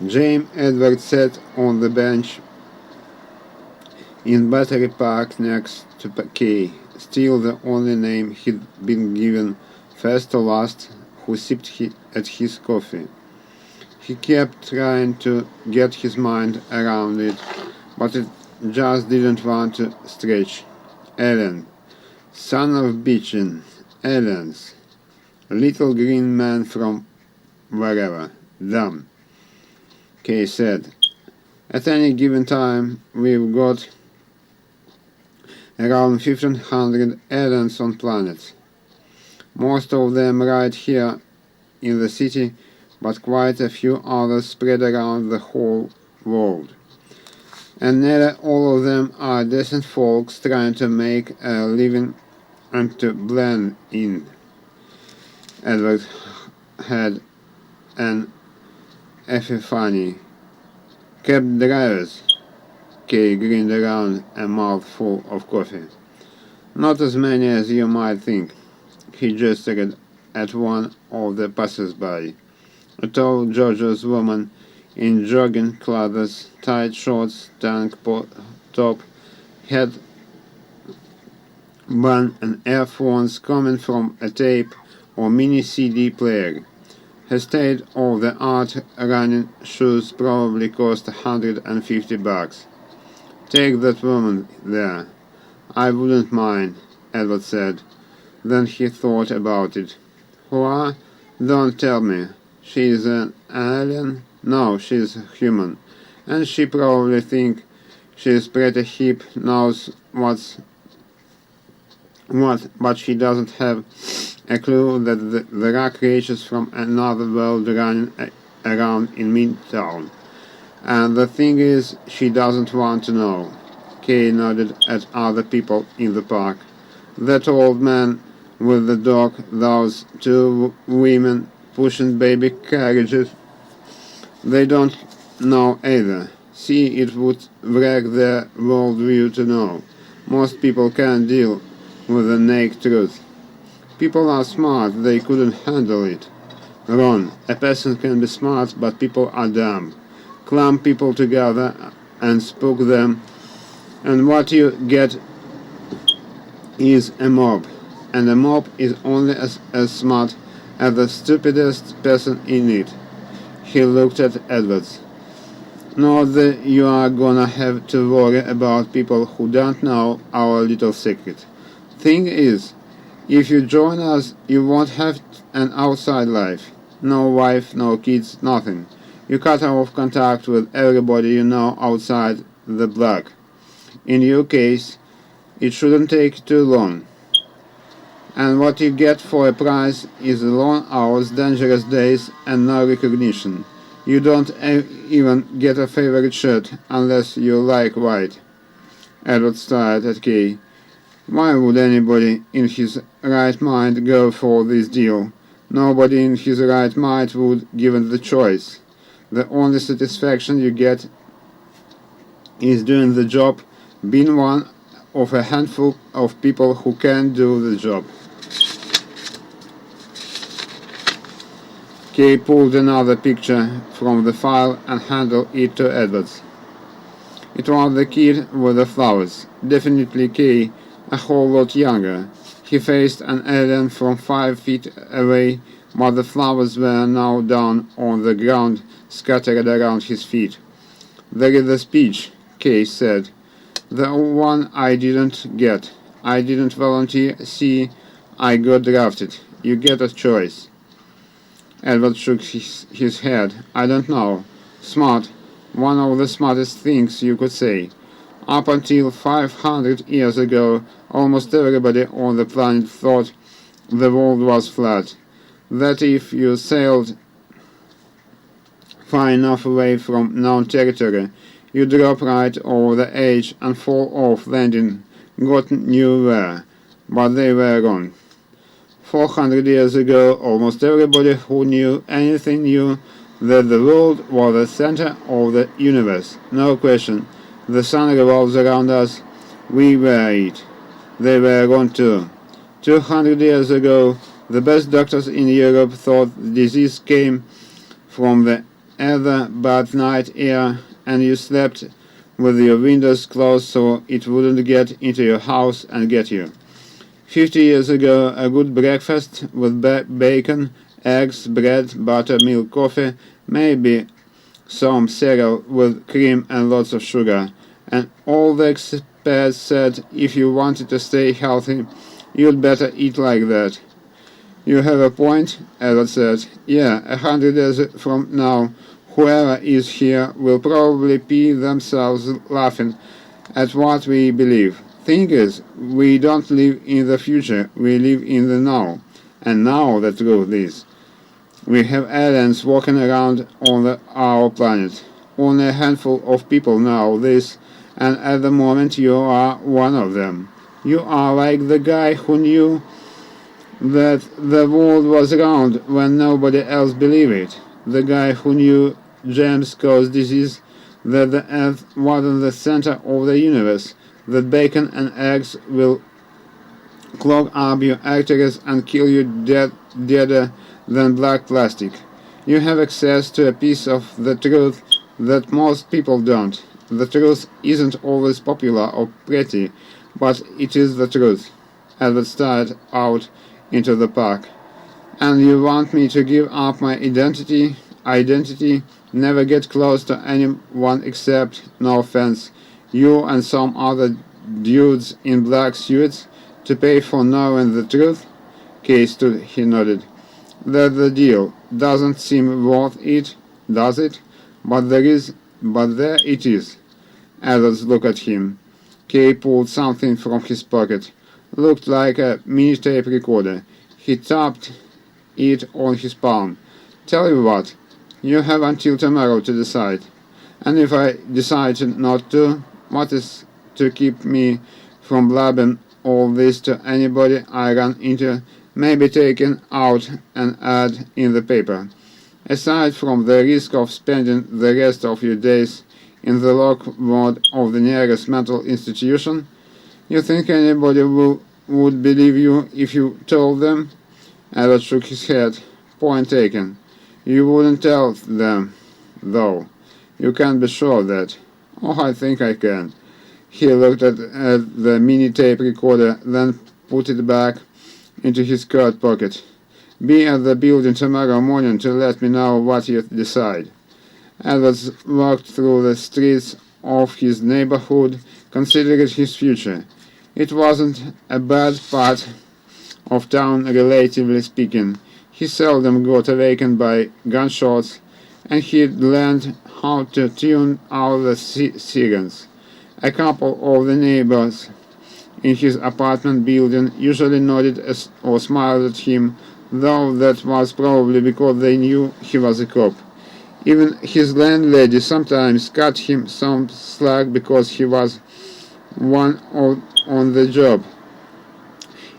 James Edward sat on the bench in Battery Park next to Kay, still the only name he'd been given first to last, who sipped at his coffee. He kept trying to get his mind around it, but it just didn't want to stretch. Ellen, son of bitchin', Ellen's, little green man from wherever, dumb, Kay said. At any given time, we've got around 1,500 Ellens on planet. Most of them right here in the city, but quite a few others spread around the whole world. And nearly all of them are decent folks trying to make a living and to blend in. Edward had an epiphany. Cab drivers, Kay grinned around a mouthful of coffee. Not as many as you might think. He gestured at one of the passers-by. A tall, gorgeous woman in jogging clothes, tight shorts, tank top, head bun and earphones coming from a tape or mini CD player. Her state-of-the-art running shoes probably cost $150. Take that woman there. I wouldn't mind, Edward said. Then he thought about it. What? Don't tell me. She's an alien? No, she's human. And she probably thinks she's pretty hip, knows what's what, but she doesn't have a clue that the rock creatures from another world running around in Midtown. And the thing is, she doesn't want to know. Kay nodded at other people in the park. That old man with the dog, those two women pushing baby carriages. They don't know either. See, it would wreck their worldview to know. Most people can't deal with the naked truth. People are smart, they couldn't handle it. Ron, a person can be smart, but people are dumb. Clump people together and spook them, and what you get is a mob. And a mob is only as smart as the stupidest person in it. He looked at Edwards. Not that you are gonna have to worry about people who don't know our little secret. Thing is, if you join us, you won't have an outside life. No wife, no kids, nothing. You cut off contact with everybody you know outside the block. In your case, it shouldn't take too long. And what you get for a price is long hours, dangerous days, and no recognition. You don't even get a favorite shirt unless you like white. Edward stared at Kay. Why would anybody in his right mind go for this deal? Nobody in his right mind would, given the choice. The only satisfaction you get is doing the job, being one of a handful of people who can do the job. Kay pulled another picture from the file and handed it to Edwards. It was the kid with the flowers. Definitely Kay, a whole lot younger. He faced an alien from 5 feet away, but the flowers were now down on the ground, scattered around his feet. There is the speech, Kay said. The one I didn't get. I didn't volunteer. See, I got drafted. You get a choice. Edward shook his head. I don't know. Smart. One of the smartest things you could say. Up until 500 years ago, almost everybody on the planet thought the world was flat. That if you sailed far enough away from known territory, you drop right over the edge and fall off landing, God knew where. But they were wrong. 400 years ago, almost everybody who knew anything knew that the world was the center of the universe. No question. The sun revolves around us. We were it. They were wrong too. 200 years ago, the best doctors in Europe thought the disease came from the either bad night air, and you slept with your windows closed so it wouldn't get into your house and get you. 50 years ago, a good breakfast with bacon, eggs, bread, butter, milk, coffee, maybe some cereal with cream and lots of sugar. And all the experts said if you wanted to stay healthy, you'd better eat like that. You have a point, Edward said. Yeah, 100 years from now, whoever is here will probably pee themselves laughing at what we believe. Thing is, we don't live in the future, we live in the now. And now the truth is, we have aliens walking around on our planet. Only a handful of people know this, and at the moment you are one of them. You are like the guy who knew that the world was round when nobody else believed it. The guy who knew James caused disease, that the earth wasn't the center of the universe, that bacon and eggs will clog up your arteries and kill you deader than black plastic. You have access to a piece of the truth that most people don't. The truth isn't always popular or pretty, but it is the truth. Albert started out into the park. And you want me to give up my identity, never get close to anyone except, no offense, you and some other dudes in black suits to pay for knowing the truth? Kay stood, he nodded. That's the deal. Doesn't seem worth it, does it? But there it is. Others looked at him. Kay pulled something from his pocket. Looked like a mini tape recorder. He tapped it on his palm. Tell you what, you have until tomorrow to decide. And if I decide not to, what is to keep me from blabbing all this to anybody I run into, maybe taken out an ad in the paper? Aside from the risk of spending the rest of your days in the lock ward of the nearest mental institution, you think anybody would believe you if you told them? Albert shook his head. Point taken. You wouldn't tell them, though. You can't be sure of that. Oh, I think I can. He looked at the mini tape recorder, then put it back into his coat pocket. Be at the building tomorrow morning to let me know what you decide. Albert walked through the streets of his neighborhood, considering his future. It wasn't a bad part of town, relatively speaking. He seldom got awakened by gunshots, and he'd learned how to tune out the sirens. A couple of the neighbors in his apartment building usually nodded or smiled at him, though that was probably because they knew he was a cop. Even his landlady sometimes cut him some slack because he was one on the job.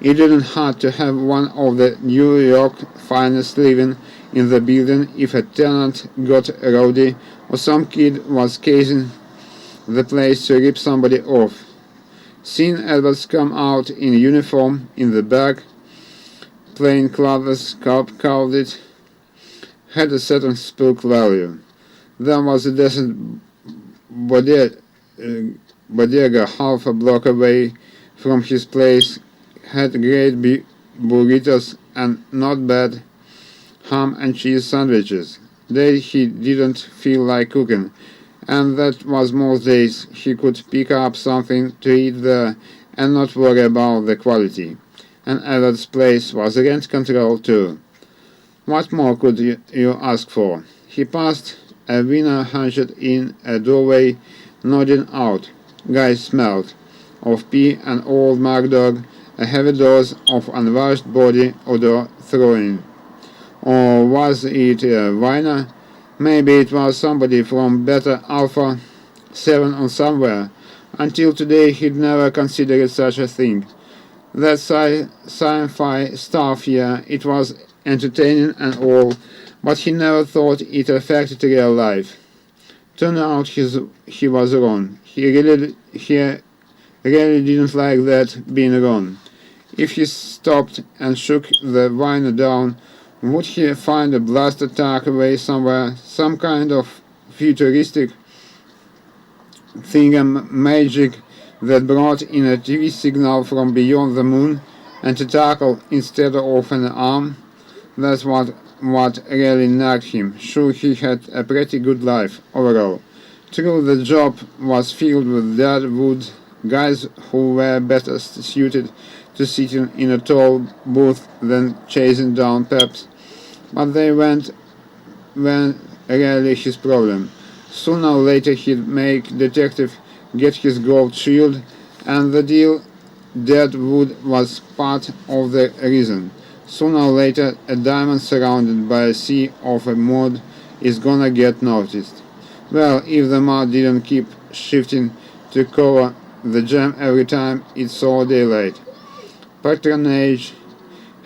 It didn't hurt to have one of the New York finest living in the building if a tenant got rowdy or some kid was casing the place to rip somebody off. Seeing Edwards come out in uniform in the back, plain clothes, called it, had a certain spook value. There was a decent bodega half a block away from his place, had great burritos and not bad ham and cheese sandwiches. Days he didn't feel like cooking, and that was most days he could pick up something to eat there and not worry about the quality. And Edward's place was rent control too. What more could you ask for? He passed a winner hunched in a doorway, nodding out. Guy smelled of pee and old Mark Dog, a heavy dose of unwashed body odor throwing. Or was it a whiner? Maybe it was somebody from Beta Alpha 7 or somewhere. Until today he'd never considered such a thing. That sci-fi stuff, yeah, it was entertaining and all, but he never thought it affected real life. Turned out he was wrong. He really didn't like that being wrong. If he stopped and shook the wine down Would he find a blaster tucked away somewhere, some kind of futuristic thingamagic that brought in a TV signal from beyond the moon and a tackle instead of an arm? That's what really nagged him. Sure, he had a pretty good life overall. True, the job was filled with dead wood, guys who were better suited to sitting in a tall booth than chasing down peps, but they weren't really his problem. Sooner or later he'd make detective get his gold shield, and the deal Deadwood was part of the reason. Sooner or later, a diamond surrounded by a sea of a mud is gonna get noticed. Well, if the mud didn't keep shifting to cover the gem every time it saw daylight. Patronage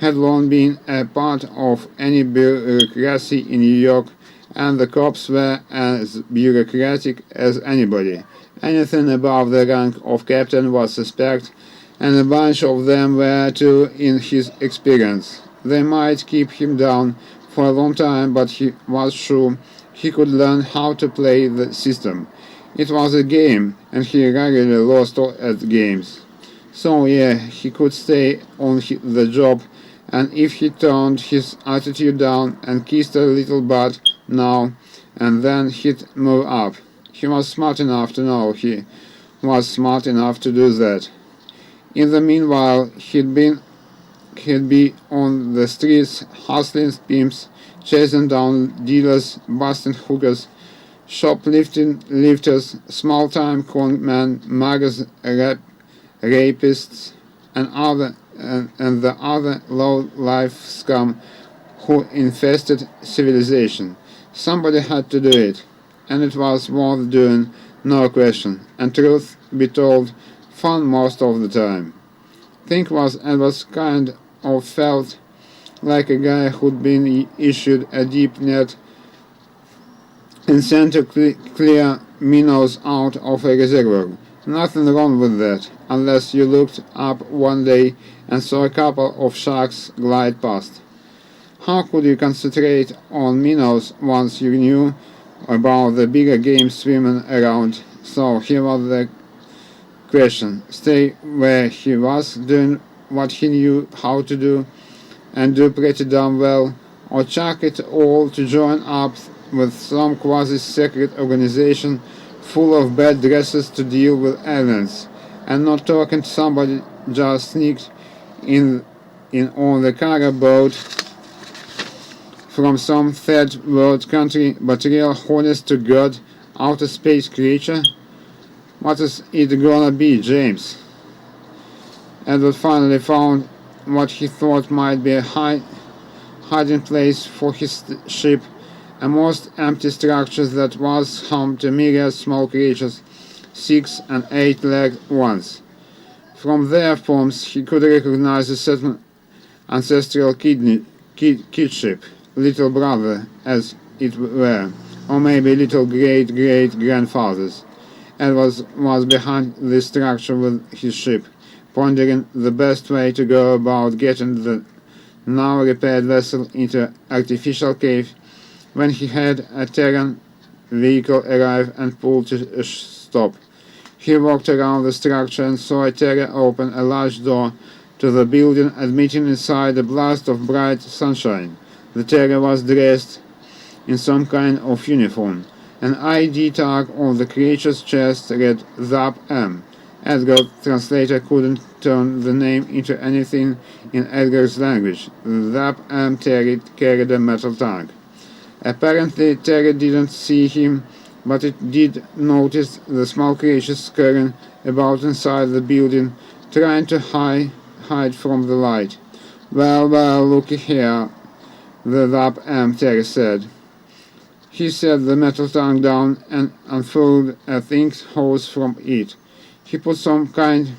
had long been a part of any bureaucracy in New York, and the cops were as bureaucratic as anybody. Anything above the rank of captain was suspect, and a bunch of them were too in his experience. They might keep him down for a long time, but he was sure he could learn how to play the system. It was a game, and he regularly lost at games. So yeah, he could stay on the job, and if he toned his attitude down and kissed a little butt now and then he'd move up. He was smart enough to know he was smart enough to do that. In the meanwhile, he'd be on the streets, hustling pimps, chasing down dealers, busting hookers, shoplifting lifters, small-time con men, muggers, rapists, and the other low-life scum who infested civilization. Somebody had to do it, and it was worth doing, no question, and truth be told, fun most of the time. Thing was kind of felt like a guy who'd been issued a deep net and sent to clear minnows out of a reservoir. Nothing wrong with that, unless you looked up one day and saw a couple of sharks glide past. How could you concentrate on minnows once you knew about the bigger game swimming around? So here was the question: stay where he was, doing what he knew how to do, and do pretty damn well, or chuck it all to join up with some quasi-secret organization full of bad dresses to deal with aliens, and not talking to somebody just sneaked in on the cargo boat from some third world country, but real honest to God outer space creature? What is it gonna be, James? Edward finally found what he thought might be a hiding place for his ship, a most empty structure that was home to myriad small creatures, 6- and 8-legged ones. From their forms he could recognize a certain ancestral kidship, little brother as it were, or maybe little great-great-grandfathers. Edward was behind this structure with his ship, pondering the best way to go about getting the now repaired vessel into artificial cave when he had a Terran vehicle arrive and pull to a stop. He walked around the structure and saw a Terra open a large door to the building, admitting inside a blast of bright sunshine. The Terra was dressed in some kind of uniform. An ID tag on the creature's chest read ZAP-M. Edgar, translator, couldn't turn the name into anything in Edgar's language. ZAP-M carried a metal tag. Apparently, Terra didn't see him, but it did notice the small creatures scurrying about inside the building, trying to hide from the light. Well, looky here, the ZAP-M, Terra said. He set the metal tongue down and unfurled a thin hose from it. He put some kind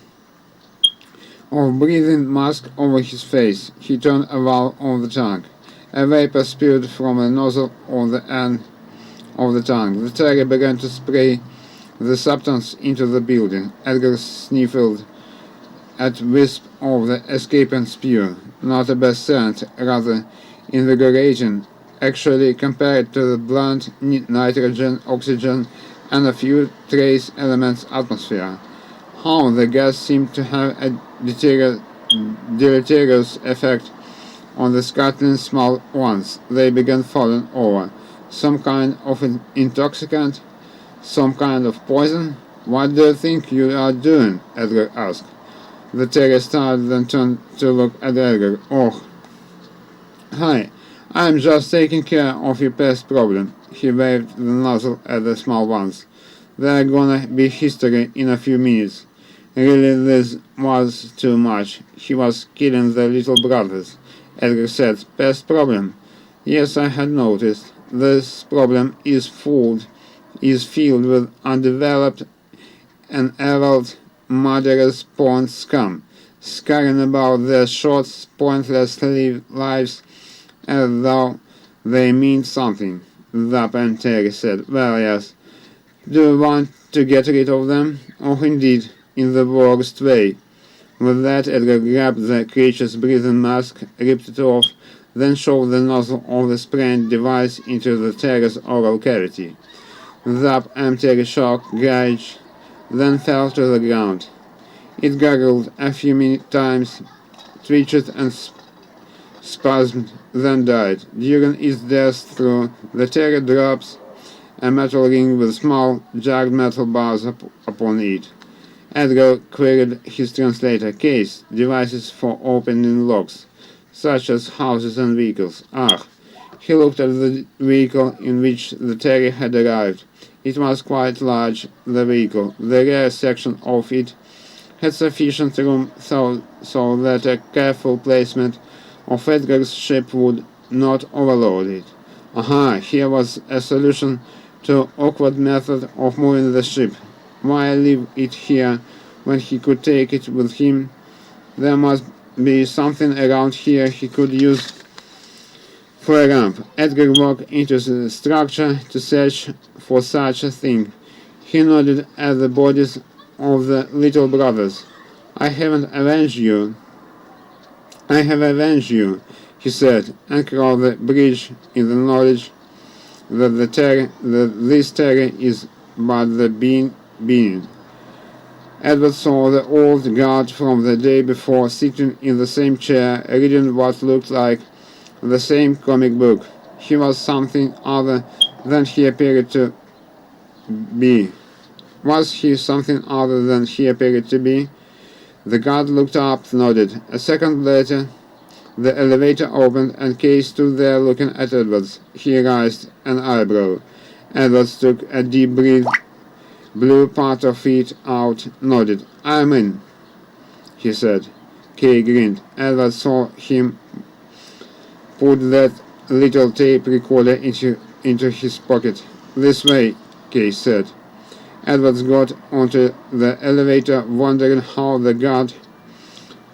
of breathing mask over his face. He turned a valve on the tongue. A vapor spewed from a nozzle on the end of the tongue. The Terra began to spray the substance into the building. Edgar sniffled at wisp of the escaping spew. Not a bad scent, rather invigorating, actually, compared to the blunt nitrogen, oxygen, and a few trace elements atmosphere. How the gas seemed to have a deleterious effect on the scattering small ones. They began falling over. Some kind of an intoxicant? Some kind of poison? What do you think you are doing? Edgar asked. The terrier started and turned to look at Edgar. Oh, hi. I'm just taking care of your pest problem. He waved the nozzle at the small ones. They're gonna be history in a few minutes. Really, this was too much. He was killing the little brothers. Edgar said, pest problem. Yes, I had noticed. This problem is filled with undeveloped and addled murderous pawn scum, scaring about their short, pointless lives as though they mean something. Zap and Terry said, well, yes. Do you want to get rid of them? Oh, indeed, in the worst way. With that, Edgar grabbed the creature's breathing mask, ripped it off, then shoved the nozzle of the spraying device into the terrier's oral cavity. Zap emptied a shock gauge, then fell to the ground. It gurgled a few times, twitched and spasmed, then died. During its death through, the terrier drops a metal ring with small, jagged metal bars upon it. Edgar queried his translator. Case, devices for opening locks, such as houses and vehicles. Ah, he looked at the vehicle in which the terrier had arrived. It was quite large, the vehicle. The rear section of it had sufficient room so that a careful placement of Edgar's ship would not overload it. Aha, here was a solution to awkward method of moving the ship. Why leave it here when he could take it with him? There must be something around here he could use for a ramp. Edgar walked into the structure to search for such a thing. He nodded at the bodies of the little brothers. I haven't avenged you. I have avenged you, he said, and crossed the bridge in the knowledge that this terror is but the being. Edward saw the old guard from the day before sitting in the same chair, reading what looked like the same comic book. He was something other than he appeared to be. Was he something other than he appeared to be? The guard looked up, nodded. A second later, the elevator opened, and Kay stood there looking at Edwards. He raised an eyebrow. Edwards took a deep breath, blew part of it out, nodded. I'm in, he said. Kay grinned. Edwards saw him put that little tape recorder into his pocket. This way, Kay said. Edwards got onto the elevator, wondering how the guard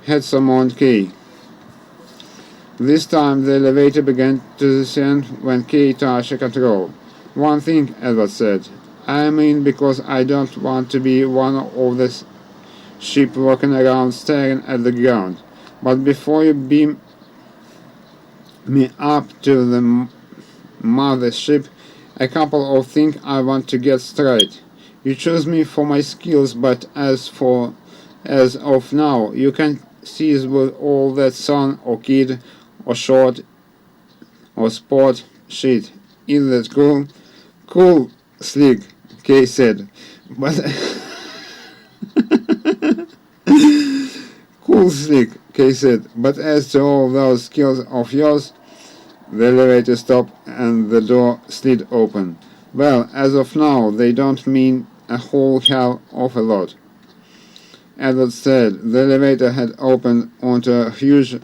had summoned Kay. This time the elevator began to descend when Kay touched a control. One thing, Edwards said. I'm in because I don't want to be one of the sheep walking around staring at the ground. But before you beam me up to the mothership, a couple of things I want to get straight. You chose me for my skills, but as of now, you can seize with all that son or kid or short or sport shit. Isn't that cool? Cool, Slick, Kay said. But cool, Slick, Kay said. But as to all those skills of yours, the elevator stopped and the door slid open. Well, as of now, they don't mean a whole hell of a lot. Edward said. The elevator had opened onto a huge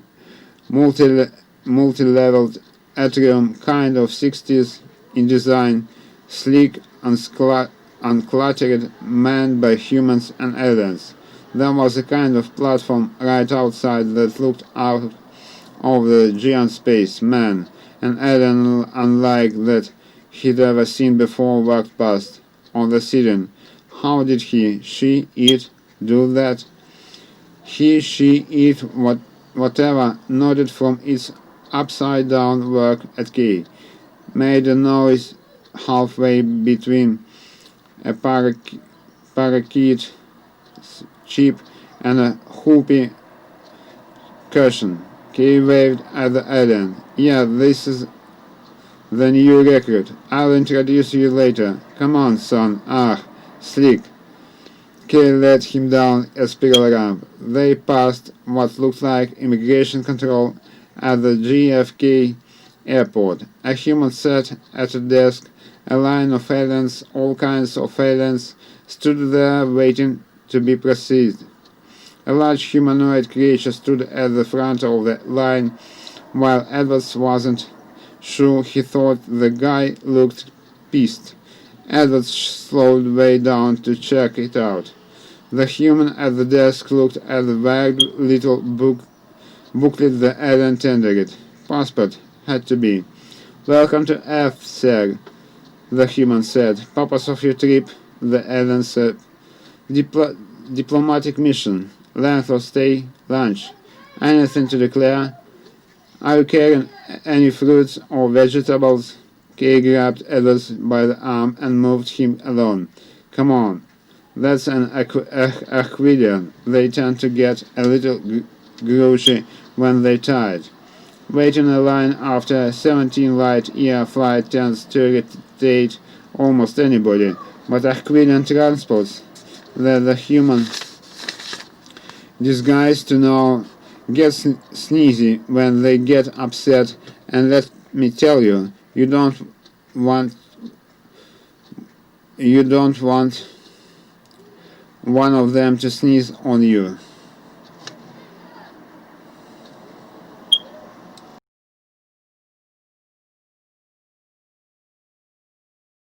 multi-leveled atrium, kind of 60s in design, sleek, uncluttered, manned by humans and aliens. There was a kind of platform right outside that looked out of the giant space. Man, an alien unlike that he'd ever seen before walked past. On the ceiling. How did she, it, do that? She, it, whatever, nodded from its upside-down work at key, made a noise halfway between a parakeet chip and a whoopee cushion. Key waved at the alien. Yeah, this is the new recruit. I'll introduce you later. Come on, son. Ah, slick. Kay led him down a spiral ramp. They passed what looked like immigration control at the JFK airport. A human sat at a desk. A line of aliens, all kinds of aliens, stood there waiting to be processed. A large humanoid creature stood at the front of the line. While Edwards wasn't sure, he thought the guy looked pissed. Edwards slowed way down to check it out. The human at the desk looked at the vague little booklet the alien tendered. Passport, had to be. Welcome to F-Seg, the human said. Purpose of your trip, the alien said. Diplomatic mission. Length of stay, lunch. Anything to declare? Are you carrying any fruits or vegetables? Kay grabbed Edwards by the arm and moved him along. Come on. That's an Aquilian. They tend to get a little grouchy when they're tired. Waiting in a line after a 17 light-year flight tends to irritate almost anybody, but Aquilian transports, the human disguise to know, get sneezy when they get upset, and let me tell you, you don't want one of them to sneeze on you.